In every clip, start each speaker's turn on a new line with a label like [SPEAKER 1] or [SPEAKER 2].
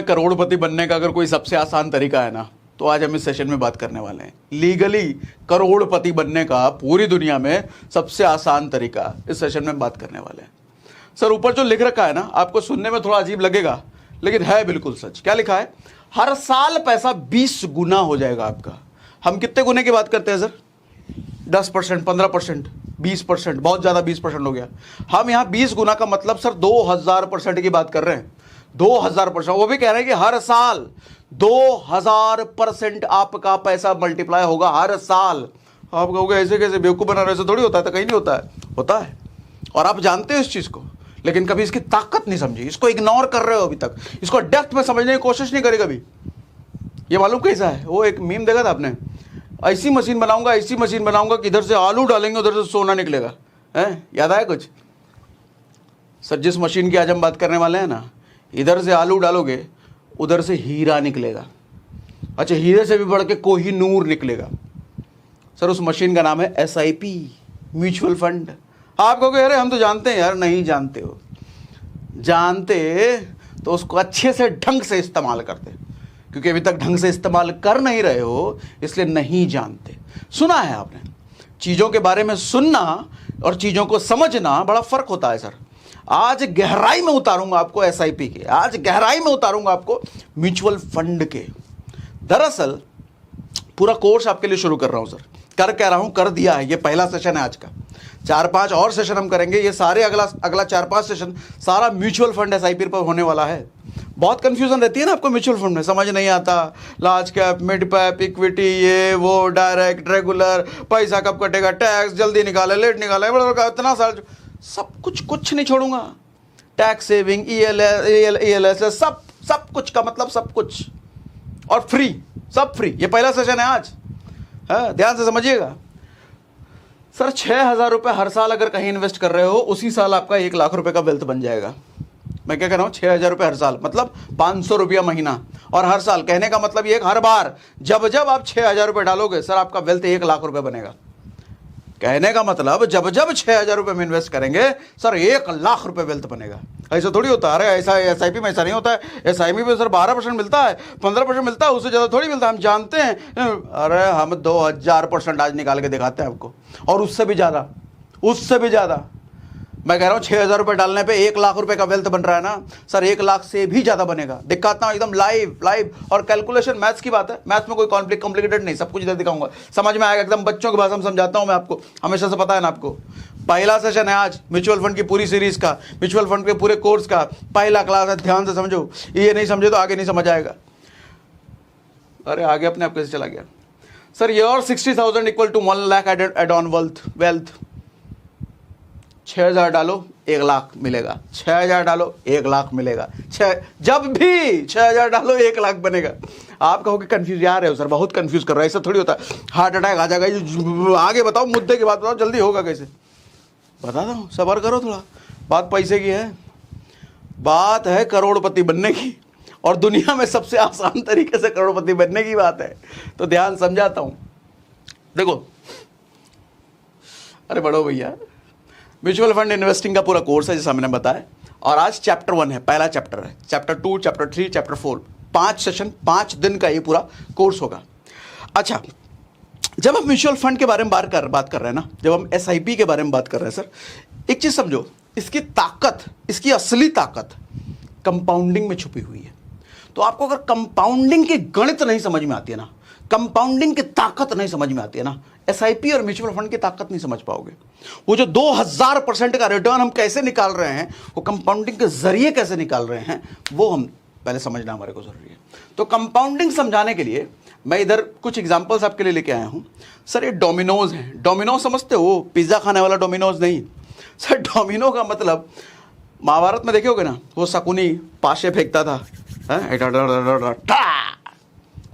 [SPEAKER 1] में करोड़पति बनने का अगर कोई सबसे आसान तरीका है ना, तो आज हम इस सेशन में बात करने वाले हैं। लीगली करोड़पति बनने का पूरी दुनिया में सबसे आसान तरीका इस सेशन में बात करने वाले हैं। सर ऊपर जो लिख रखा है ना, आपको सुनने में थोड़ा अजीब लगेगा, लेकिन है बिल्कुल सच। क्या लिखा है? हर साल पैसा 20 गुना हो जाएगा आपका। हम कितने गुने की बात करते हैं सर? 10%, 15%, 20%, बहुत ज़्यादा 20% हो गया। हम यहाँ 20 गुना का मतलब सर 2000% की बात कर रहे हैं। 2000%, वो भी कह रहे हैं कि हर साल 2000% आपका पैसा मल्टीप्लाई होगा हर साल। आप कहोगे ऐसे कैसे, बेवकूफ़ बना रहे, ऐसे थोड़ी होता है। तो कहीं नहीं होता है, होता है। और आप जानते हो इस चीज़ को, लेकिन कभी इसकी ताकत नहीं समझी, इसको इग्नोर कर रहे हो अभी तक, इसको डेप्थ में समझने की कोशिश नहीं करी कभी। ये मालूम कैसा है? वो एक मीम देखा था आपने, ऐसी मशीन बनाऊंगा, ऐसी मशीन बनाऊंगा कि इधर से आलू डालेंगे उधर से सोना निकलेगा। है, याद आया कुछ? सर जिस मशीन की आज हम बात करने वाले हैं ना, इधर से आलू डालोगे उधर से हीरा निकलेगा। अच्छा, हीरे से भी बढ़ के कोहिनूर निकलेगा। सर उस मशीन का नाम है SIP, म्यूचुअल फंड। आप कहोगे अरे हम तो जानते हैं यार। नहीं जानते हो, जानते तो उसको अच्छे से ढंग से इस्तेमाल करते, क्योंकि अभी तक ढंग से इस्तेमाल कर नहीं रहे हो, इसलिए नहीं जानते। सुना है आपने, चीज़ों के बारे में सुनना और चीज़ों को समझना बड़ा फर्क होता है सर। आज गहराई में उतारूंगा आपको SIP के, आज गहराई में उतारूंगा आपको म्यूचुअल फंड के। दरअसल पूरा कोर्स आपके लिए शुरू कर रहा हूं सर। कर कह रहा हूं, कर दिया है। ये पहला सेशन है आज का। 4-5 और सेशन हम करेंगे। ये सारे अगला 4-5 सेशन सारा म्यूचुअल फंड SIP पर होने वाला है। बहुत कंफ्यूजन रहती है ना आपको म्यूचुअल फंड में, समझ नहीं आता। Large cap, mid cap, equity, ये वो, डायरेक्ट, रेगुलर, पैसा कब कटेगा, टैक्स जल्दी निकाले, लेट निकाले, इतना सारा सब कुछ नहीं छोड़ूंगा। टैक्स सेविंग, ELS, सब कुछ का मतलब सब कुछ, और फ्री, सब फ्री। ये पहला सेशन है आज। हाँ, ध्यान से समझिएगा सर। 6,000 रुपये हर साल अगर कहीं इन्वेस्ट कर रहे हो, उसी साल आपका 1 लाख रुपए का वेल्थ बन जाएगा। मैं क्या कह रहा हूँ? 6,000 रुपये हर साल मतलब 500 रुपया महीना, और हर साल कहने का मतलब ये हर बार जब जब आप 6,000 रुपये डालोगे सर, आपका वेल्थ 1 लाख रुपए बनेगा। कहने का मतलब जब जब 6,000 रुपये में इन्वेस्ट करेंगे सर, 1 लाख रुपए वेल्थ बनेगा। ऐसा थोड़ी होता है। अरे ऐसा SIP में ऐसा नहीं होता है। SIP में सर 12% मिलता है, 15% मिलता है, उससे ज़्यादा थोड़ी मिलता है। हम जानते हैं। अरे हम 2000% आज निकाल के दिखाते हैं आपको, और उससे भी ज़्यादा, उससे भी ज़्यादा। मैं कह रहा हूँ 6,000 रुपये डालने पे 1 लाख रुपए का वेल्थ बन रहा है ना सर, 1 लाख से भी ज़्यादा बनेगा। दिखाता हूँ एकदम लाइव। और कैलकुलेशन मैथ्स की बात है, मैथ्स में कोई कॉम्प्लिकेटेड नहीं, सब कुछ इधर दिखाऊंगा, समझ में आएगा। एकदम बच्चों की भाषा में समझाता हूँ मैं आपको, हमेशा से पता है ना आपको। पहला सेशन है आज म्यूचुअल फंड की पूरी सीरीज का, म्यूचुअल फंड के पूरे कोर्स का पहला क्लास है। ध्यान से समझो, ये नहीं समझे तो आगे नहीं समझ आएगा। अरे आगे अपने आप कैसे चला गया sir? Your 60,000 equal to 1 lakh add on wealth. 6,000 डालो 1 लाख मिलेगा, 6,000 डालो 1 लाख मिलेगा। जब भी 6,000 डालो 1 लाख बनेगा। आप कहोगे कंफ्यूज यार है सर, बहुत कंफ्यूज कर रहा है। ऐसा थोड़ी होता है, हार्ट अटैक आ जाएगा। आगे बताओ, मुद्दे की बात बताओ, जल्दी होगा कैसे? बताता हूँ, सब्र करो थोड़ा। बात पैसे की है, बात है करोड़पति बनने की, और दुनिया में सबसे आसान तरीके से करोड़पति बनने की बात है। तो ध्यान समझाता हूँ, देखो। अरे बड़ो भैया, म्यूचुअल फंड इन्वेस्टिंग का पूरा कोर्स है जैसा मैंने बताया, और आज चैप्टर 1 है, पहला चैप्टर है। चैप्टर 2, चैप्टर 3, चैप्टर 4, 5 सेशन, 5 दिन का ये पूरा कोर्स होगा। अच्छा, जब हम म्यूचुअल फंड के बारे में बात कर रहे हैं ना, जब हम SIP के बारे में बात कर रहे हैं सर, एक चीज़ समझो, इसकी ताकत, इसकी असली ताकत कंपाउंडिंग में छुपी हुई है। तो आपको अगर कंपाउंडिंग की गणित नहीं समझ में आती है ना, कंपाउंडिंग की ताकत नहीं समझ में आती है ना, SIP और म्यूचुअल फंड की ताकत नहीं समझ पाओगे। वो जो 2000% का रिटर्न हम कैसे निकाल रहे हैं, वो कंपाउंडिंग के जरिए कैसे निकाल रहे हैं, वो हम पहले समझना हमारे को जरूरी है। तो कंपाउंडिंग समझाने के लिए मैं इधर कुछ एग्जांपल्स आपके लिए लेके आया हूं सर। ये डोमिनोज है। डोमिनोज समझते हो? पिज्जा खाने वाला डोमिनोज नहीं सर। डोमिनो का मतलब, महाभारत में देखे होगे ना, वो शकुनी पाशे फेंकता था,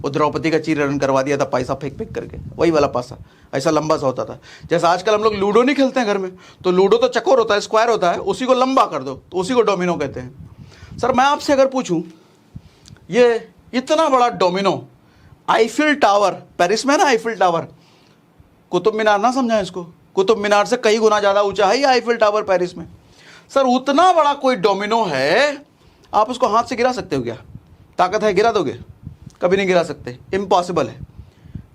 [SPEAKER 1] वो द्रौपदी का चीरहरण करवा दिया था पैसा फेंक फेंक करके, वही वाला पासा ऐसा लंबा सा होता था। जैसा आजकल हम लोग लूडो नहीं खेलते हैं घर में, तो लूडो तो चकोर होता है, स्क्वायर होता है, उसी को लंबा कर दो तो उसी को डोमिनो कहते हैं। सर मैं आपसे अगर पूछूं, ये इतना बड़ा डोमिनो, आईफिल टावर, पेरिस में ना आईफिल टावर, कुतुब मीनार ना समझा इसको, कुतुब मीनार से कई गुना ज़्यादा ऊंचा है ये आईफिल टावर पेरिस में। सर उतना बड़ा कोई डोमिनो है, आप उसको हाथ से गिरा सकते हो क्या? ताकत है, गिरा दोगे? कभी नहीं गिरा सकते, इम्पॉसिबल है।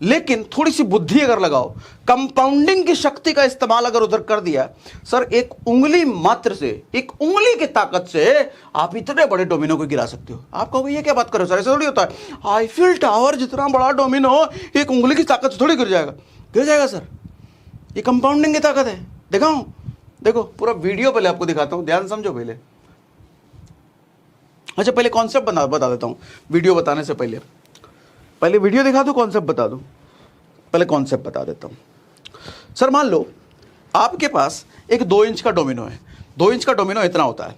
[SPEAKER 1] लेकिन थोड़ी सी बुद्धि अगर लगाओ, कंपाउंडिंग की शक्ति का इस्तेमाल अगर उधर कर दिया, सर एक उंगली मात्र से, एक उंगली की ताकत से आप इतने बड़े डोमिनो को गिरा सकते हो। आप कहोगे ये क्या बात कर रहे हो सर, ऐसा थोड़ी होता है। आईफिल टावर जितना बड़ा डोमिनो एक उंगली की ताकत से थोड़ी गिर जाएगा? गिर जाएगा सर, ये कंपाउंडिंग की ताकत है। दिखाऊं? देखो पूरा वीडियो पहले आपको दिखाता हूं, ध्यान समझो पहले। अच्छा पहले कॉन्सेप्ट बता देता हूं, वीडियो बताने से पहले वीडियो दिखा दूं, कॉन्सेप्ट बता दूं? पहले कॉन्सेप्ट बता देता हूं। सर मान लो आपके पास एक 2 इंच का डोमिनो है। 2 इंच का डोमिनो इतना होता है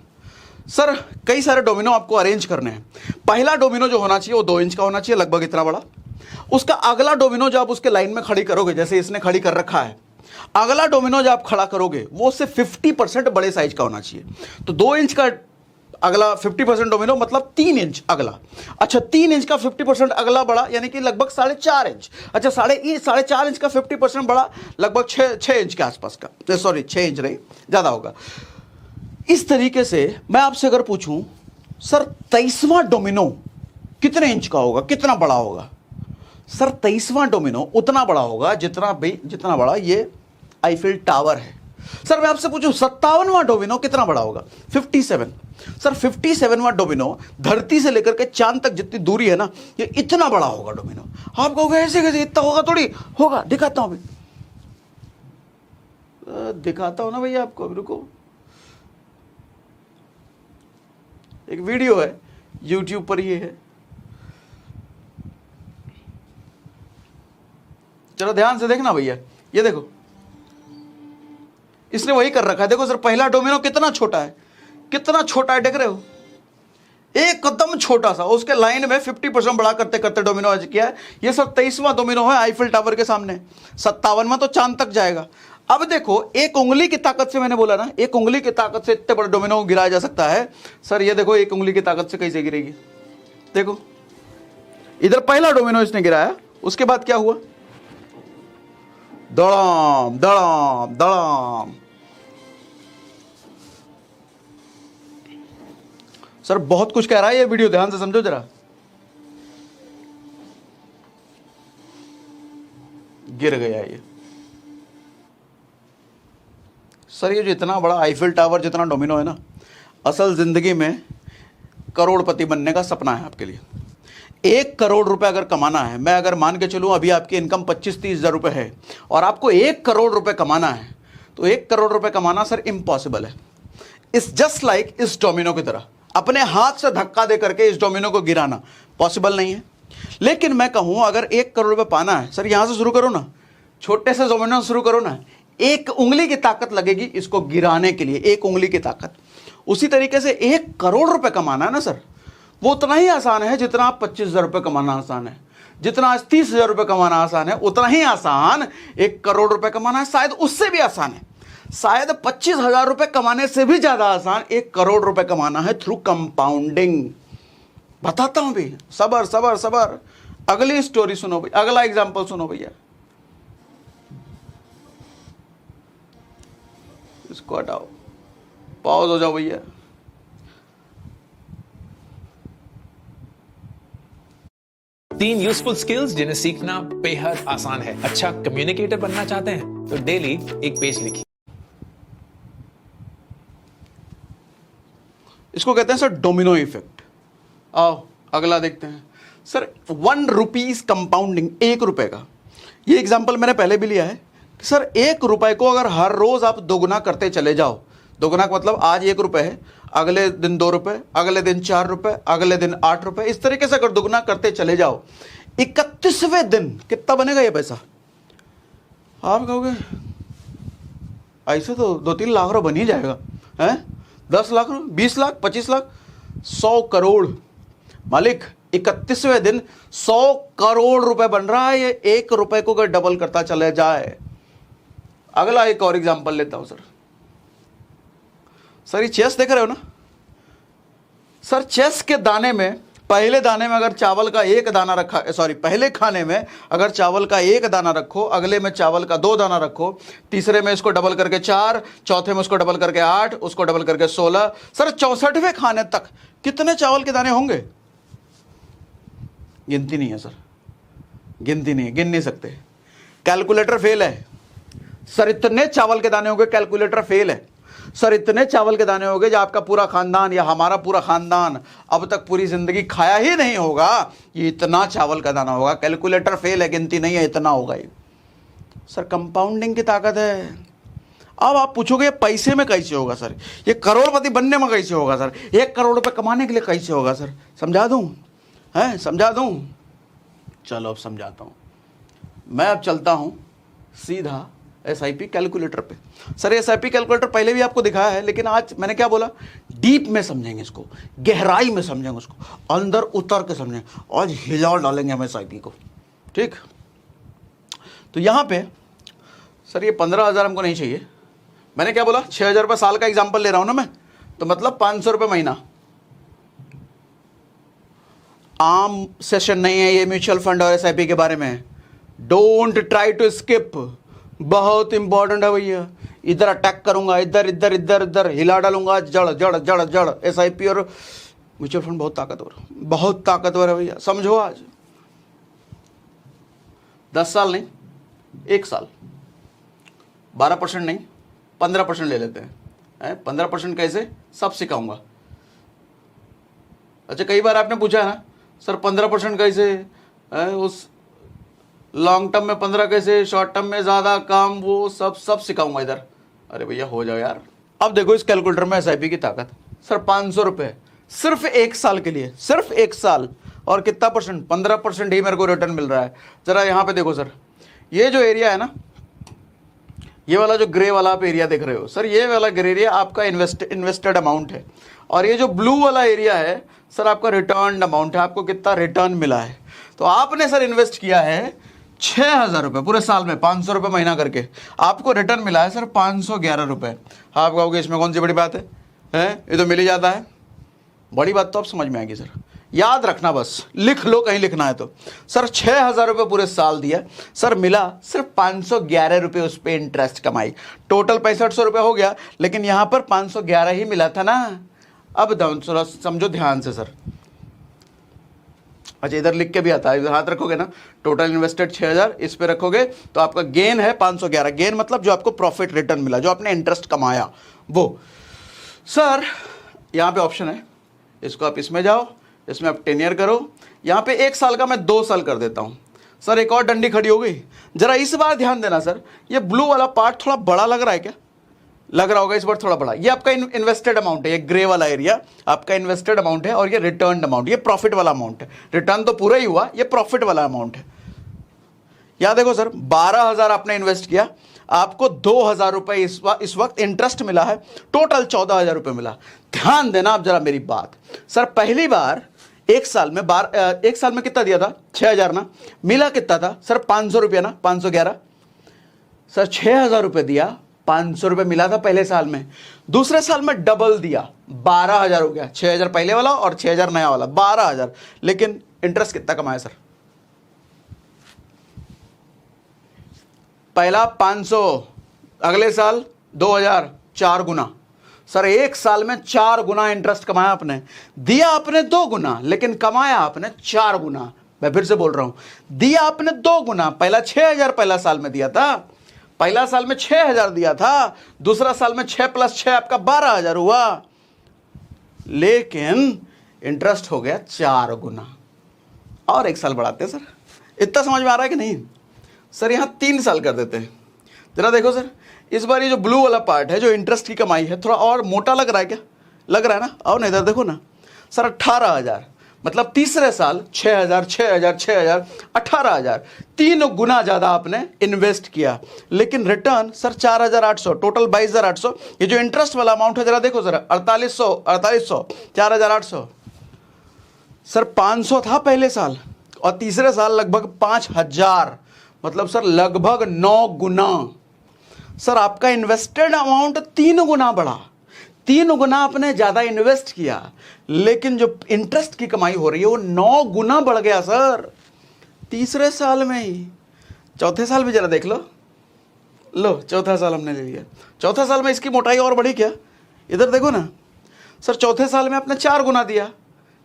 [SPEAKER 1] सर। कई सारे डोमिनो आपको अरेंज करने हैं। पहला डोमिनो जो होना चाहिए वो 2 इंच का होना चाहिए, लगभग इतना बड़ा। उसका अगला डोमिनो जो आप उसके लाइन में खड़ी करोगे, जैसे इसने खड़ी कर रखा है, अगला डोमिनो जो आप खड़ा करोगे वो उससे 50% बड़े साइज का होना चाहिए। तो 2 इंच का अगला 50% डोमिनो मतलब 3 इंच अगला। अच्छा 3 इंच का 50% अगला बड़ा, यानी कि लगभग 4.5 इंच। अच्छा 4.5 इंच का 50% बड़ा, लगभग 6 इंच के आसपास का। सॉरी 6 इंच नहीं, ज़्यादा होगा। इस तरीके से मैं आपसे अगर पूछूं सर 23वां डोमिनो कितने इंच का होगा, कितना बड़ा होगा? सर 23वां डोमिनो उतना बड़ा होगा जितना बड़ा ये आईफिल टावर है। सर मैं आपसे पूछूं 57वां डोमिनो कितना बड़ा होगा? 57। सर 57वां डोमिनो धरती से लेकर के चांद तक जितनी दूरी है ना, ये इतना बड़ा होगा डोमिनो। आप कहोगे ऐसे कैसे, इतना होगा थोड़ी होगा। दिखाता हूं अभी, दिखाता हूं ना भैया आपको, अभी रुको। एक वीडियो है YouTube पर, ये है, चलो ध्यान से देखना भैया। ये देखो इसने वही कर रखा है। देखो सर पहला डोमिनो कितना छोटा है, कितना छोटा है, देख रहे हो? एकदम छोटा सा। उसके लाइन में 50% बड़ा करते करते डोमिनो आज किया है। ये सर 23वां डोमिनो है आईफिल टावर के सामने। 57वां तो चांद तक जाएगा। अब देखो एक उंगली की ताकत से, मैंने बोला ना एक उंगली की ताकत से इतने बड़े डोमिनो को गिराया जा सकता है। सर ये देखो एक उंगली की ताकत से कैसे गिरेगी। देखो इधर पहला डोमिनो इसने गिराया, उसके बाद क्या हुआ? दड़ाम दड़ाम दड़ाम। सर बहुत कुछ कह रहा है ये वीडियो, ध्यान से समझो जरा। गिर गया ये। सर ये जो इतना बड़ा आईफिल टावर जितना डोमिनो है ना, असल जिंदगी में करोड़पति बनने का सपना है आपके लिए। 1 करोड़ रुपए अगर कमाना है, मैं अगर मान के चलूं अभी आपकी इनकम 25-30 हज़ार रुपए है और आपको 1 करोड़ रुपए कमाना है, तो 1 करोड़ रुपए कमाना सर इम्पॉसिबल है। इट्स जस्ट लाइक इस डोमिनो की तरह अपने हाथ से धक्का दे करके इस डोमिनो को गिराना पॉसिबल नहीं है। लेकिन मैं कहूं अगर 1 करोड़ रुपए पाना है, सर यहां से शुरू करो ना, छोटे से डोमिनो से शुरू करो ना। 1 उंगली की ताकत लगेगी इसको गिराने के लिए, 1 उंगली की ताकत। उसी तरीके से 1 करोड़ रुपए कमाना है ना सर, वो उतना ही आसान है जितना आप 25,000 रुपए कमाना आसान है। जितना आज 30,000 रुपए कमाना आसान है, उतना ही आसान 1 करोड़ रुपए कमाना है। शायद उससे भी आसान है, शायद 25,000 रुपए कमाने से भी ज्यादा आसान 1 करोड़ रुपए कमाना है थ्रू कंपाउंडिंग। बताता हूं भी, सबर सबर सबर। अगली स्टोरी सुनो भैया, अगला एग्जांपल सुनो भैया। इसको हटाओ, पॉज हो जाओ भैया।
[SPEAKER 2] तीन यूजफुल स्किल्स जिन्हें सीखना बेहद आसान है। अच्छा कम्युनिकेटर बनना चाहते हैं तो डेली एक पेज लिखिए।
[SPEAKER 1] इसको कहते हैं सर डोमिनो इफेक्ट। आओ अगला देखते हैं सर। 1 रुपीज कंपाउंडिंग, 1 रुपए का। ये एग्जांपल मैंने पहले भी लिया है कि सर 1 रुपए को अगर हर रोज आप दोगुना करते चले जाओ, दोगुना का मतलब आज 1 रुपए है, अगले दिन 2 रुपए, अगले दिन 4 रुपए, अगले दिन 8 रुपए, इस तरीके से अगर दोगुना करते चले जाओ, 31वें दिन कितना बनेगा ये पैसा? आप कहोगे ऐसे तो 2-3 लाख रुपए बन ही जाएगा, हैं? 10 लाख रुपए, 20 लाख, 25 लाख, 100 करोड़। मालिक 31वें दिन 100 करोड़ रुपए बन रहा है। ये 1 रुपए को अगर डबल करता चले जाए। अगला एक और एग्जांपल लेता हूं सर। सर ये चेस देख रहे हो ना सर, चेस के दाने में, पहले दाने में अगर चावल का 1 दाना रखा, सॉरी पहले खाने में अगर चावल का 1 दाना रखो, अगले में चावल का 2 दाना रखो, तीसरे में इसको डबल करके 4, चौथे में उसको डबल करके 8, उसको डबल करके 16, सर 64वें खाने तक कितने चावल के दाने होंगे? गिनती नहीं है सर, गिनती नहीं है, गिन नहीं सकते। कैलकुलेटर फेल है सर, इतने चावल के दाने हो गए, कैलकुलेटर फेल है सर, इतने चावल के दाने हो गए जो आपका पूरा खानदान या हमारा पूरा खानदान अब तक पूरी जिंदगी खाया ही नहीं होगा, ये इतना चावल का दाना होगा। कैलकुलेटर फेल है, गिनती नहीं है, इतना होगा ये सर। कंपाउंडिंग की ताकत है। अब आप पूछोगे पैसे में कैसे होगा सर, ये करोड़पति बनने में कैसे होगा सर, 1 करोड़ रुपए कमाने के लिए कैसे होगा सर? समझा दूं? हैं, समझा दूं? चलो अब समझाता हूं। मैं अब चलता हूं सीधा SIP कैलकुलेटर पे। सर SIP कैलकुलेटर पहले भी आपको दिखाया है, लेकिन आज मैंने क्या बोला, डीप में समझेंगे इसको, गहराई में समझेंगे उसको, अंदर उतर के समझेंगे। आज हिला डालेंगे हम SIP को, ठीक? तो यहां पे सर ये 15,000 हमको नहीं चाहिए। मैंने क्या बोला, 6,000 रुपये साल का एग्जाम्पल ले रहा हूं ना मैं, तो मतलब 500 रुपये महीना। आम सेशन नहीं है ये म्यूचुअल फंड और SIP के बारे में। डोंट ट्राई टू स्किप, बहुत इंपॉर्टेंट है भैया। इधर अटैक करूंगा, इधर इधर इधर इधर हिला डालूंगा, जड़ जड़ जड़ जड़। SIP और म्यूचुअल फंड बहुत ताकतवर, बहुत ताकतवर है भैया, समझो। आज 10 साल नहीं, 1 साल, 12% नहीं, 15% ले लेते हैं। 15% कैसे, सब सिखाऊंगा। अच्छा, कई बार आपने पूछा है ना सर 15% कैसे, उस लॉन्ग टर्म में 15 कैसे, शॉर्ट टर्म में ज्यादा काम, वो सब सिखाऊंगा इधर। अरे भैया हो जाओ यार। अब देखो इस कैलकुलेटर में SIP की ताकत सर, 500 रुपए सिर्फ 1 साल के लिए, सिर्फ 1 साल। और कितना परसेंट, 15% ही मेरे को रिटर्न मिल रहा है। जरा यहां पे देखो सर, ये जो एरिया है ना, ये वाला जो ग्रे वाला आप एरिया देख रहे हो सर, ये वाला ग्रे एरिया आपका इन्वेस्टेड अमाउंट है, और ये जो ब्लू वाला एरिया है सर आपका रिटर्न अमाउंट है, आपको कितना रिटर्न मिला है। तो आपने सर इन्वेस्ट किया है 6,000 रुपये पूरे साल में, 500 रुपये महीना करके, आपको रिटर्न मिला है सर 511 रुपये। आप कहोगे इसमें कौन सी बड़ी बात है, ये तो मिल ही जाता है। बड़ी बात तो आप समझ में आएगी सर, याद रखना, बस लिख लो कहीं लिखना है तो। सर 6,000 रुपये पूरे साल दिया सर, मिला सिर्फ 511 रुपये, उस पर इंटरेस्ट कमाई। टोटल 6500 रुपये हो गया, लेकिन यहां पर 511 ही मिला था ना। अब थोड़ा समझो ध्यान से सर। अच्छा, इधर लिख के भी आता है, इधर हाथ रखोगे ना, टोटल इन्वेस्टेड 6,000, इस पे रखोगे तो आपका गेन है 511। गेन मतलब जो आपको प्रॉफिट रिटर्न मिला, जो आपने इंटरेस्ट कमाया वो। सर यहाँ पे ऑप्शन है, इसको आप इसमें जाओ, इसमें आप 10 ईयर करो। यहाँ पे 1 साल का मैं 2 साल कर देता हूँ सर। एक और डंडी खड़ी हो गई, जरा इस बार ध्यान देना सर। ये ब्लू वाला पार्ट थोड़ा बड़ा लग रहा है क्या? लग रहा होगा इस बार थोड़ा बड़ा। ये आपका इन्वेस्टेड अमाउंट है, ये ग्रे वाला एरिया आपका इन्वेस्टेड अमाउंट है, और ये रिटर्न अमाउंट, ये प्रॉफिट वाला अमाउंट है। रिटर्न तो पूरा ही हुआ, ये प्रॉफिट वाला अमाउंट है। यहां देखो सर, 12,000 आपने इन्वेस्ट किया, आपको 2,000 रुपए इस वक्त इंटरेस्ट मिला है, टोटल 14,000 रुपए मिला। ध्यान देना आप जरा मेरी बात सर। पहली बार 1 साल में 1 साल में कितना दिया था, 6,000 ना, मिला कितना था सर, 500 रुपया ना, 511 सर। 6,000 रुपए दिया, 500 रुपए मिला था पहले साल में। दूसरे साल में डबल दिया, 12,000 हो गया। 6,000 पहले वाला और 6,000 नया वाला, 12,000। लेकिन इंटरेस्ट कितना कमाया सर? पहला 500, अगले साल 2,000, 4 गुना सर। 1 साल में 4 गुना इंटरेस्ट कमाया आपने। दिया आपने 2 गुना, लेकिन कमाया आपने 4 गुना। मैं फिर से बोल रहा हूं, दिया आपने 2 गुना। पहला 6,000 पहला साल में दिया था, पहला साल में 6,000 दिया था, दूसरा साल में 6 + 6 आपका 12,000 हुआ, लेकिन इंटरेस्ट हो गया 4 गुना। और 1 साल बढ़ाते हैं सर। इतना समझ में आ रहा है कि नहीं सर? यहां 3 साल कर देते हैं। जरा देखो सर, इस बार ये जो ब्लू वाला पार्ट है, जो इंटरेस्ट की कमाई है, थोड़ा और मोटा लग रहा है क्या? लग रहा है ना? आओ ना इधर देखो ना सर। 18,000 मतलब तीसरे साल 6,000 6,000 6,000 18,000, 3 गुना ज्यादा आपने इन्वेस्ट किया, लेकिन रिटर्न सर 4,800, टोटल 22,800। ये जो इंटरेस्ट वाला अमाउंट है जरा देखो जरा, 4,800 4,800 सर। 500 था पहले साल, और तीसरे साल लगभग 5,000, मतलब सर लगभग 9 गुना। सर आपका इन्वेस्टेड अमाउंट 3 गुना बढ़ा, 3 गुना आपने ज्यादा इन्वेस्ट किया, लेकिन जो इंटरेस्ट की कमाई हो रही है वो 9 गुना बढ़ गया सर, तीसरे साल में ही। चौथे साल भी जरा देख लो, चौथा साल हमने ले लिया। चौथा साल में इसकी मोटाई और बढ़ी क्या? इधर देखो ना सर, चौथे साल में आपने 4 गुना दिया,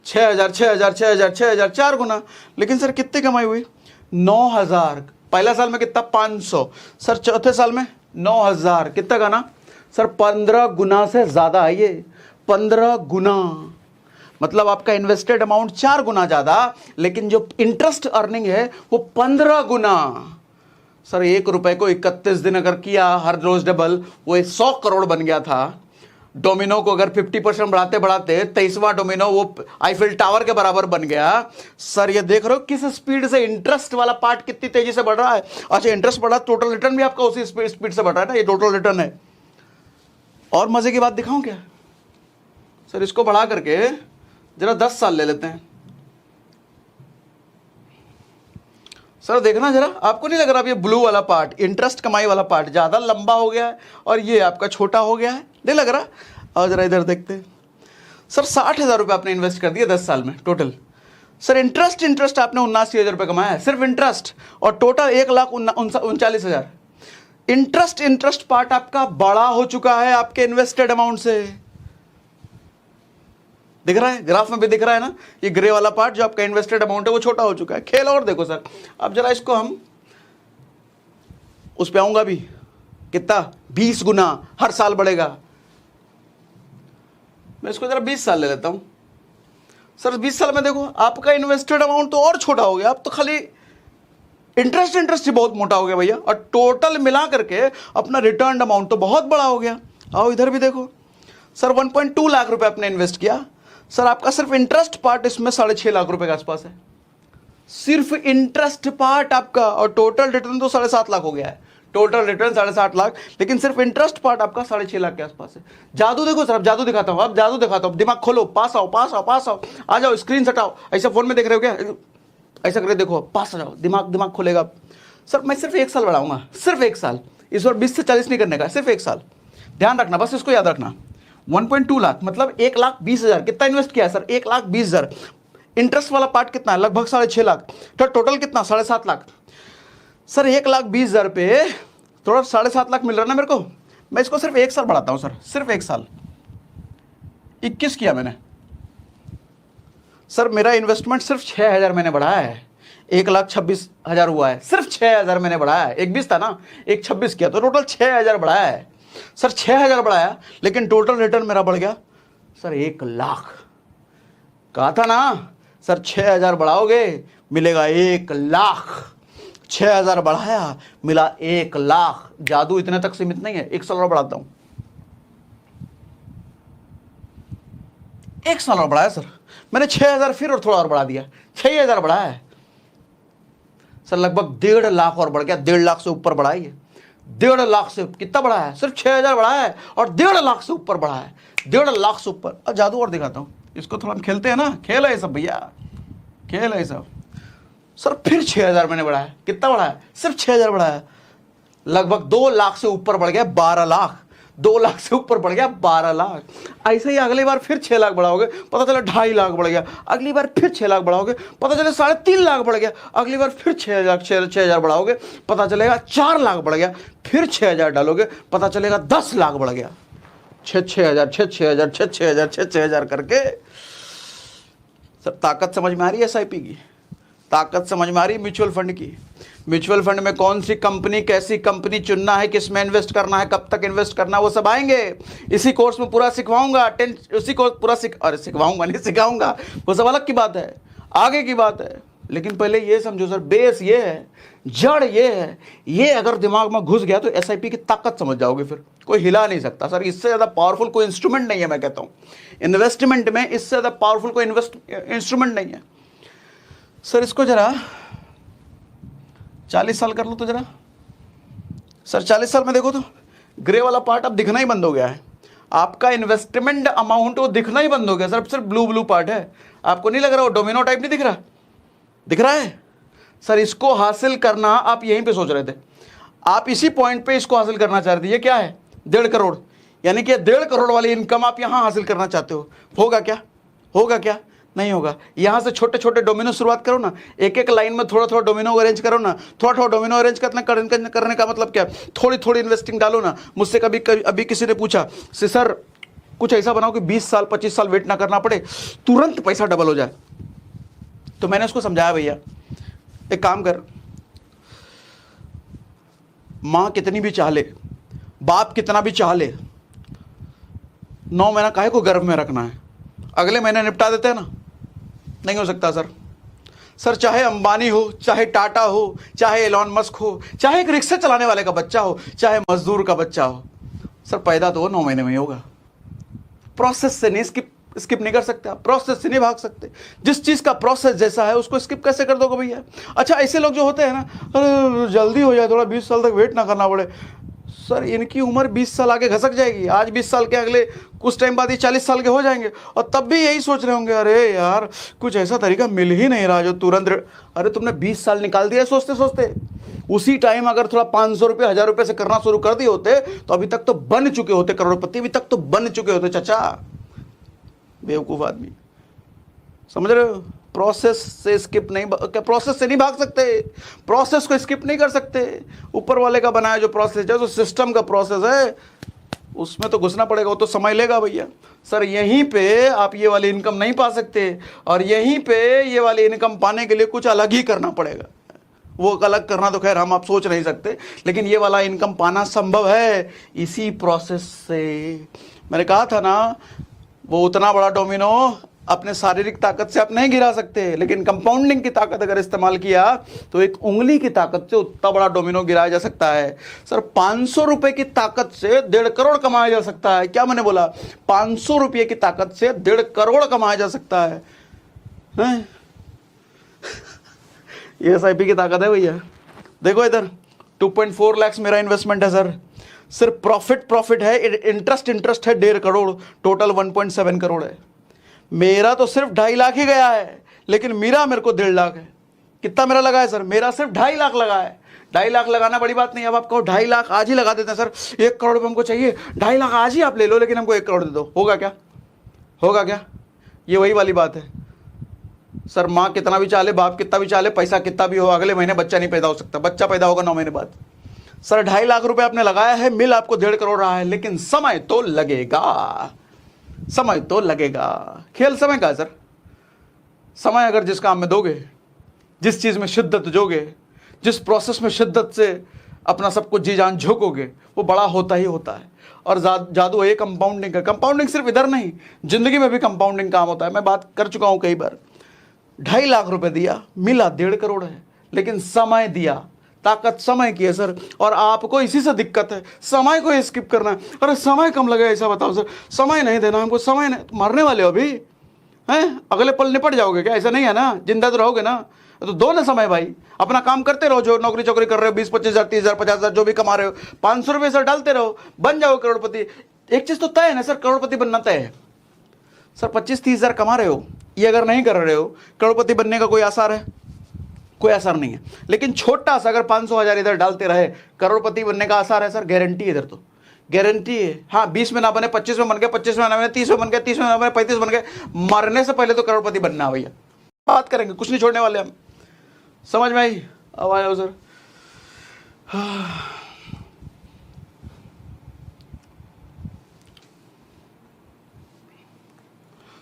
[SPEAKER 1] 6,000 6,000 6,000 6,000 4 गुना। लेकिन सर कितनी कमाई हुई? 9,000। पहला साल में कितना? 500। सर चौथे साल में 9,000। कितना का ना सर? 15 गुना से ज़्यादा है ये, 15 गुना। मतलब आपका इन्वेस्टेड अमाउंट 4 गुना ज़्यादा, लेकिन जो इंटरेस्ट अर्निंग है वो 15 गुना। सर 1 रुपए को 31 दिन अगर किया हर रोज डबल, वो 100 करोड़ बन गया था। डोमिनो को अगर 50% बढ़ाते बढ़ाते 23वां डोमिनो वो आईफिल टावर के बराबर बन गया। सर ये देख रहे हो किस स्पीड से इंटरेस्ट वाला पार्ट कितनी तेजी से बढ़ रहा है। अच्छा इंटरेस्ट बढ़ा, टोटल रिटर्न भी आपका उसी स्पीड से बढ़ रहा है ना, ये टोटल रिटर्न है। और मजे की बात दिखाऊं क्या सर? इसको बढ़ा करके जरा 10 साल ले लेते हैं। सर देखना जरा, आपको नहीं लग रहा अब ये ब्लू वाला पार्ट, इंटरेस्ट कमाई वाला पार्ट ज्यादा लंबा हो गया है और ये आपका छोटा हो गया है? नहीं लग रहा? और जरा इधर देखते हैं। सर 60,000 रुपये आपने इन्वेस्ट कर दिया 10 साल में टोटल। सर इंटरेस्ट आपने 79,000 रुपये कमाया है सिर्फ इंटरेस्ट, और टोटल 1,39,000। इंटरेस्ट पार्ट आपका बड़ा हो चुका है आपके इन्वेस्टेड अमाउंट से। दिख रहा है? ग्राफ में भी दिख रहा है ना, ये ग्रे वाला पार्ट जो आपका इन्वेस्टेड अमाउंट है वो छोटा हो चुका है। खेल और देखो सर, अब जरा इसको हम उस पे आऊंगा भी, कितना? 20 गुना हर साल बढ़ेगा। मैं इसको जरा 20 साल ले लेता हूं। सर 20 साल में देखो आपका इन्वेस्टेड अमाउंट तो और छोटा हो गया, अब तो खाली इंटरेस्ट ही बहुत मोटा हो गया भैया, और टोटल मिला करके अपना रिटर्न अमाउंट तो बहुत बड़ा हो गया। आओ इधर भी देखो सर, 1.2 लाख रुपए आपने इन्वेस्ट किया। सर आपका सिर्फ इंटरेस्ट पार्ट इसमें 6.5 लाख रुपए के आसपास है, सिर्फ इंटरेस्ट पार्ट आपका, और टोटल रिटर्न तो 7.5 लाख हो गया है। टोटल रिटर्न 7.5 लाख, लेकिन सिर्फ इंटरेस्ट पार्ट आपका 6.5 लाख के आसपास है। जादू देखो सर, अब जादू दिखाता हूं, अब जादू दिखाता हूं। दिमाग खोलो, पास आओ पास आओ पास आओ, आ जाओ, स्क्रीन हटाओ। ऐसा फोन में देख रहे हो क्या? ऐसा करके देखो, पास आ जाओ, दिमाग खोलेगा। सर मैं सिर्फ 1 साल बढ़ाऊंगा, सिर्फ 1 साल। इस बार 20 से 40 नहीं करने का, सिर्फ 1 साल। ध्यान रखना, बस इसको याद रखना। 1.2 लाख मतलब 1,20,000। कितना इन्वेस्ट किया है सर? 1,20,000। इंटरेस्ट वाला पार्ट कितना है? लगभग 6.5 लाख। तो टोटल कितना? 7.5 लाख। सर 1,20,000 पे थोड़ा 7.5 लाख मिल रहा है ना मेरे को। मैं इसको सिर्फ 1 साल बढ़ाता हूं सर, सिर्फ 1 साल। 21 किया मैंने। सर मेरा इन्वेस्टमेंट सिर्फ 6,000 मैंने बढ़ाया है, 1,26,000 हुआ है। सिर्फ 6,000 मैंने बढ़ाया है। 1,20 था ना, 1,26 किया, तो टोटल 6,000 बढ़ाया है। सर 6,000 बढ़ाया, लेकिन टोटल रिटर्न मेरा बढ़ गया सर 1 लाख। कहा था ना सर 6,000 बढ़ाओगे मिलेगा 1 लाख। 6,000 बढ़ाया मिला 1 लाख। जादू इतने तक सीमित नहीं है। 1 साल और बढ़ाता हूं, 1 साल और बढ़ाया सर मैंने। 6,000 फिर और थोड़ा और बढ़ा दिया, 6,000 बढ़ाया है सर। लगभग 1.5 लाख और बढ़ गया, 1.5 लाख से ऊपर बढ़ा है। 1.5 लाख से कितना बढ़ा है? सिर्फ 6,000 बढ़ा है, और 1.5 लाख से ऊपर बढ़ा है, 1.5 लाख से ऊपर। अब जादू और दिखाता हूं, इसको थोड़ा हम खेलते हैं ना, खेल है सब भैया, खेल है सब। सर फिर 6,000 मैंने बढ़ाया। कितना बढ़ाया? सिर्फ 6,000 बढ़ाया। लगभग 2 लाख से ऊपर बढ़ गया 12 लाख। 2 लाख से ऊपर बढ़ गया 12 लाख। ऐसे ही अगली बार फिर 6 लाख बढ़ाओगे, पता चला 2.5 लाख बढ़ गया। अगली बार फिर 6 लाख बढ़ाओगे, पता चले 3.5 लाख बढ़ गया। अगली बार फिर 6,000 बढ़ाओगे, पता चलेगा 4 लाख बढ़ गया। फिर 6,000 डालोगे, पता चलेगा 10 लाख बढ़ गया। 6,000 6,000 6,000 6,000 करके। सब ताकत समझ में आ रही है SIP की? ताकत समझ में आ रही है म्यूचुअल फंड की? म्यूचुअल फंड में कौन सी कंपनी, कैसी कंपनी चुनना है, किस में इन्वेस्ट करना है, कब तक इन्वेस्ट करना है, वो सब आएंगे इसी कोर्स में पूरा सिखवाऊंगा। उसी कोर्स पूरा सिखवाऊंगा नहीं, सिखाऊंगा, वो सब अलग की बात है, आगे की बात है। लेकिन पहले ये समझो सर, बेस ये है, जड़ ये है, ये अगर दिमाग में घुस गया तो SIP की ताकत समझ जाओगे, फिर कोई हिला नहीं सकता सर। इससे ज़्यादा पावरफुल कोई इंस्ट्रूमेंट नहीं है। मैं कहता हूँ इन्वेस्टमेंट में इससे ज़्यादा पावरफुल कोई इंस्ट्रूमेंट नहीं है सर। इसको जरा 40 साल कर लो तो जरा सर। 40 साल में देखो तो ग्रे वाला पार्ट अब दिखना ही बंद हो गया है। आपका इन्वेस्टमेंट अमाउंट वो दिखना ही बंद हो गया सर। सिर्फ ब्लू पार्ट है। आपको नहीं लग रहा वो डोमिनो टाइप नहीं दिख रहा? दिख रहा है सर। इसको हासिल करना आप यहीं पे सोच रहे थे, आप इसी पॉइंट पे इसको हासिल करना चाह रहे थे। ये क्या है? 1.5 करोड़, यानी कि 1.5 करोड़ वाली इनकम आप यहां हासिल करना चाहते हो। होगा क्या? होगा क्या? नहीं होगा। यहां से छोटे छोटे डोमिनो शुरुआत करो ना, एक एक लाइन में थोड़ा थोड़ा डोमिनो अरेंज करो ना। थोड़ा थोड़ा डोमिनो अरेंज करने का मतलब क्या? थोड़ी थोड़ी इन्वेस्टिंग डालो ना। मुझसे कभी अभी किसी ने पूछा सर कुछ ऐसा बनाओ कि 20 साल 25 साल वेट ना करना पड़े, तुरंत पैसा डबल हो जाए। तो मैंने उसको समझाया, भैया एक काम कर, माँ कितनी भी चाह ले, बाप कितना भी चाह ले, 9 महीना काहे को गर्भ में रखना है, अगले महीने निपटा देते हैं ना। नहीं हो सकता सर, चाहे अंबानी हो, चाहे टाटा हो, चाहे एलॉन मस्क हो, चाहे एक रिक्शा चलाने वाले का बच्चा हो, चाहे मजदूर का बच्चा हो, सर पैदा तो 9 महीने में ही होगा। प्रोसेस से नहीं स्किप नहीं कर सकते आप, प्रोसेस से नहीं भाग सकते। जिस चीज़ का प्रोसेस जैसा है उसको स्किप कैसे कर दोगे भैया। अच्छा ऐसे लोग जो होते हैं ना, अरे जल्दी हो जाए, थोड़ा 20 साल तक वेट ना करना पड़े, सर इनकी उम्र 20 साल आगे घसक जाएगी। आज 20 साल के, अगले कुछ टाइम बाद ये 40 साल के हो जाएंगे, और तब भी यही सोच रहे होंगे, अरे यार कुछ ऐसा तरीका मिल ही नहीं रहा जो तुरंत। अरे तुमने 20 साल निकाल दिया सोचते सोचते। उसी टाइम अगर थोड़ा 500 रुपये 1000 रुपये से करना शुरू कर दिए होते तो अभी तक तो बन चुके होते करोड़पति, अभी तक तो बन चुके होते चाचा। बेवकूफ़ आदमी, समझ रहे हो। प्रोसेस से स्किप नहीं, क्या प्रोसेस से नहीं भाग सकते, प्रोसेस को स्किप नहीं कर सकते। ऊपर वाले का बनाया जो प्रोसेस है, जो सिस्टम का प्रोसेस है, उसमें तो घुसना पड़ेगा, वो तो समय लेगा भैया। सर यहीं पे आप ये वाली इनकम नहीं पा सकते, और यहीं पे ये वाली इनकम पाने के लिए कुछ अलग ही करना पड़ेगा। वो अलग करना तो खैर हम आप सोच नहीं सकते, लेकिन ये वाला इनकम पाना संभव है इसी प्रोसेस से। मैंने कहा था ना, वो उतना बड़ा डोमिनो अपने शारीरिक ताकत से आप नहीं गिरा सकते, लेकिन कंपाउंडिंग की ताकत अगर इस्तेमाल किया तो एक उंगली की ताकत से उतना बड़ा डोमिनो गिराया जा सकता है। सर 500 रुपए की ताकत से 1.5 करोड़ कमाया जा सकता है। क्या मैंने बोला? 500 रुपये की ताकत से 1.5 करोड़ कमाया जा सकता है, ये SIP की ताकत है भैया। देखो इधर 2.4 लाख मेरा इन्वेस्टमेंट है सर, सिर्फ प्रॉफिट है, इंटरेस्ट है 1.5 करोड़, टोटल 1.7 करोड़ है। मेरा तो सिर्फ 2.5 लाख ही गया है, लेकिन मेरा मेरे को 1.5 लाख है। कितना मेरा लगा है सर? मेरा सिर्फ 2.5 लाख लगा है। 2.5 लाख लगाना बड़ी बात नहीं। अब आप कहो 2.5 लाख आज ही लगा देते हैं सर, 1 करोड़ रुपये हमको चाहिए, 2.5 लाख आज ही आप ले लो, लेकिन हमको 1 करोड़ दे दो, होगा क्या? होगा क्या? ये वही वाली बात है सर। माँ कितना भी चाले, बाप कितना भी चाले, पैसा कितना भी हो, अगले महीने बच्चा नहीं पैदा हो सकता। बच्चा पैदा होगा 9 महीने बाद। सर 2.5 लाख रुपए आपने लगाया है, मिल आपको 1.5 करोड़ रहा है, लेकिन समय तो लगेगा, समय तो लगेगा। खेल समय का है सर। समय अगर जिस काम में दोगे, जिस चीज़ में शिद्दत जोगे, जिस प्रोसेस में शिद्दत से अपना सब कुछ जी जान झोंकोगे, वो बड़ा होता ही होता है। और जादू है कंपाउंडिंग का। कंपाउंडिंग सिर्फ इधर नहीं, जिंदगी में भी कंपाउंडिंग काम होता है। मैं बात कर चुका हूँ कई बार। 2.5 लाख रुपए दिया, मिला 1.5 करोड़ है, लेकिन समय दिया, ताकत समय की है सर। और आपको इसी से दिक्कत है, समय को स्किप करना है। अरे समय कम लगे, ऐसा बताओ सर, समय नहीं देना हमको, समय नहीं। मरने वाले हो अभी हैं, अगले पल निपट जाओगे क्या? ऐसा नहीं है ना, जिंदा तो रहोगे ना। तो दो ना समय भाई, अपना काम करते रहो। जो नौकरी चौकरी कर रहे हो, 20-25 हज़ार 30 हज़ार 50 हज़ार जो भी कमा रहे हो, 500 रुपये सर डालते रहो, बन जाओ करोड़पति। एक चीज़ तो तय है ना सर, करोड़पति बनना तय है सर। 25-30 हज़ार कमा रहे हो, ये अगर नहीं कर रहे हो, करोड़पति बनने का कोई आसार है? कोई आसार नहीं है। लेकिन छोटा सा अगर 500 हज़ार इधर डालते रहे, करोड़पति बनने का आसार है सर, गारंटी है। इधर तो गारंटी है। हाँ 20 में ना बने, 25 में बन गए, 25 में ना बने, 30 में बन गए, 30 में ना बने, 35 बन गए, मरने से पहले तो करोड़पति बनना है भैया। बात करेंगे, कुछ नहीं छोड़ने वाले हम। समझ में आई? अब आया सर।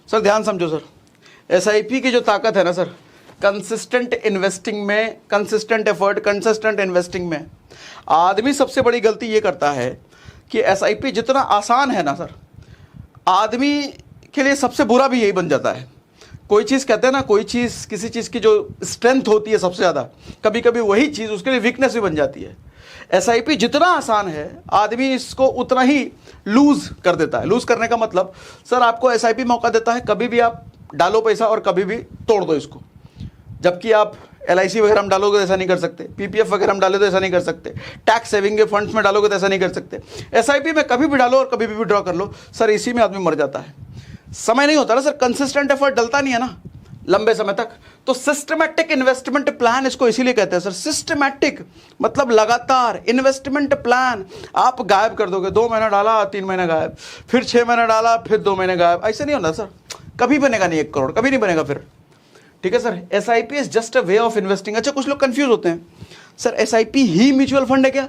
[SPEAKER 1] सर ध्यान समझो सर, SIP की जो ताकत है ना सर, कंसिस्टेंट इन्वेस्टिंग में, कंसिस्टेंट एफर्ट, कंसिस्टेंट इन्वेस्टिंग में। आदमी सबसे बड़ी गलती ये करता है कि SIP जितना आसान है ना सर, आदमी के लिए सबसे बुरा भी यही बन जाता है। कोई चीज़ कहते हैं ना, कोई चीज़, किसी चीज़ की जो स्ट्रेंथ होती है सबसे ज़्यादा, कभी कभी वही चीज़ उसके लिए वीकनेस भी बन जाती है। SIP जितना आसान है, आदमी इसको उतना ही लूज़ कर देता है। लूज़ करने का मतलब सर, आपको SIP मौका देता है, कभी भी आप डालो पैसा और कभी भी तोड़ दो इसको। जबकि आप LIC वगैरह में डालोगे तो ऐसा नहीं कर सकते, PPF वगैरह में डाले तो ऐसा नहीं कर सकते, टैक्स सेविंग के फंड्स में डालोगे तो ऐसा नहीं कर सकते। SIP में कभी भी डालो और कभी भी विड्रॉ कर लो सर, इसी में आदमी मर जाता है। समय नहीं होता ना सर, कंसिस्टेंट एफर्ट डलता नहीं है ना लंबे समय तक। तो सिस्टमैटिक इन्वेस्टमेंट प्लान इसको इसीलिए कहते हैं सर। सिस्टमैटिक मतलब लगातार इन्वेस्टमेंट प्लान। आप गायब कर दोगे, 2 महीना डाला 3 महीने गायब, फिर 6 महीने डाला फिर 2 महीने गायब, ऐसे नहीं होता सर। कभी बनेगा नहीं 1 करोड़, कभी नहीं बनेगा फिर। ठीक है sir, SIP is just a way of investing. अच्छा कुछ लोग कंफ्यूज होते हैं, सर SIP ही म्यूचुअल फंड है क्या?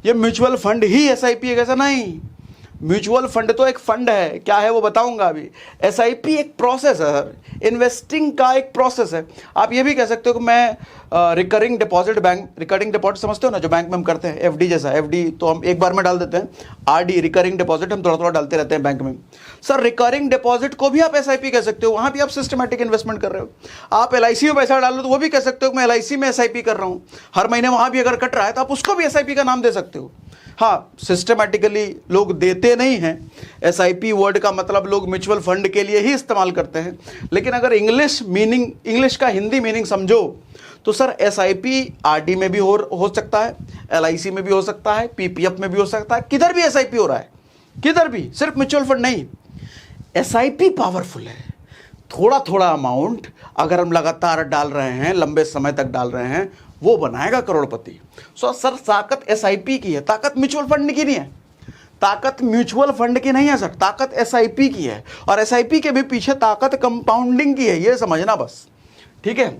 [SPEAKER 1] ये म्यूचुअल फंड ही SIP है कैसा? नहीं, म्यूचुअल फंड तो एक फंड है, क्या है वो बताऊंगा अभी। एसआईपी एक प्रोसेस है सर, इन्वेस्टिंग का एक प्रोसेस है। आप ये भी कह सकते हो कि मैं recurring deposit, bank recurring deposit समझते हो ना, जो बैंक में हम करते हैं एफडी जैसा। एफडी तो हम एक बार में डाल देते हैं, आरडी रिकरिंग डिपॉजिट हम थोड़ा थोड़ा डालते रहते हैं बैंक में। सर रिकरिंग डिपॉजिट को भी आप एसआईपी कह सकते हो, वहां भी आप सिस्टमैटिक इन्वेस्टमेंट कर रहे हो। आप एलआईसी में पैसा डाल लो तो वो भी कह सकते हो कि मैं एलआईसी में एसआईपी कर रहा हूं, हर महीने वहां भी अगर कट रहा है तो आप उसको भी एसआईपी का नाम दे सकते हो। हाँ, सिस्टमैटिकली लोग देते नहीं हैं, एसआईपी वर्ड का मतलब लोग म्यूचुअल फंड के लिए ही इस्तेमाल करते हैं। लेकिन अगर इंग्लिश का हिंदी मीनिंग समझो तो सर एसआईपी आरडी में भी हो सकता है, एलआईसी में भी हो सकता है, पीपीएफ में भी हो सकता है, किधर भी एसआईपी हो रहा है, किधर भी, सिर्फ म्यूचुअल फंड नहीं। एसआईपी पावरफुल है, थोड़ा थोड़ा अमाउंट अगर हम लगातार डाल रहे हैं, लंबे समय तक डाल रहे हैं, वो बनाएगा करोड़पति। सो सर ताकत एसआईपी की है, ताकत म्यूचुअल फंड की नहीं है। ताकत म्यूचुअल फंड की नहीं है सर, ताकत एसआईपी की है। और एसआईपी के भी पीछे ताकत कंपाउंडिंग की है, ये समझना बस, ठीक है।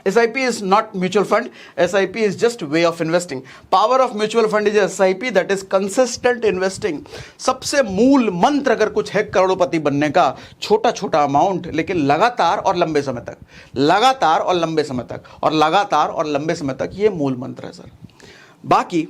[SPEAKER 1] SIP is not mutual fund. SIP is just way of investing. Power of mutual fund is SIP, that is consistent investing. सबसे मूल मंत्र अगर कुछ है करोड़पति बनने का, छोटा छोटा अमाउंट लेकिन लगातार और लंबे समय तक, लगातार और लंबे समय तक, और लगातार और लंबे समय तक, ये मूल मंत्र है सर। बाकी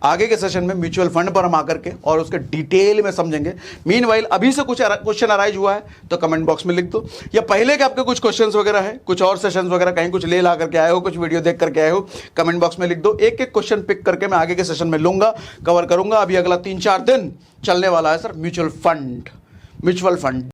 [SPEAKER 1] आगे के सेशन में म्यूचुअल फंड पर हम आकर के और उसके डिटेल में समझेंगे। मीनवाइल अभी से कुछ क्वेश्चन अराइज हुआ है तो कमेंट बॉक्स में लिख दो, या पहले के आपके कुछ क्वेश्चंस वगैरह है, कुछ और सेशंस वगैरह कहीं कुछ ले ला करके आए हो, कुछ वीडियो देख करके आए हो, कमेंट बॉक्स में लिख दो। एक एक क्वेश्चन पिक करके मैं आगे के सेशन में लूंगा, कवर करूंगा। अभी अगला 3-4 दिन चलने वाला है सर म्यूचुअल फंड।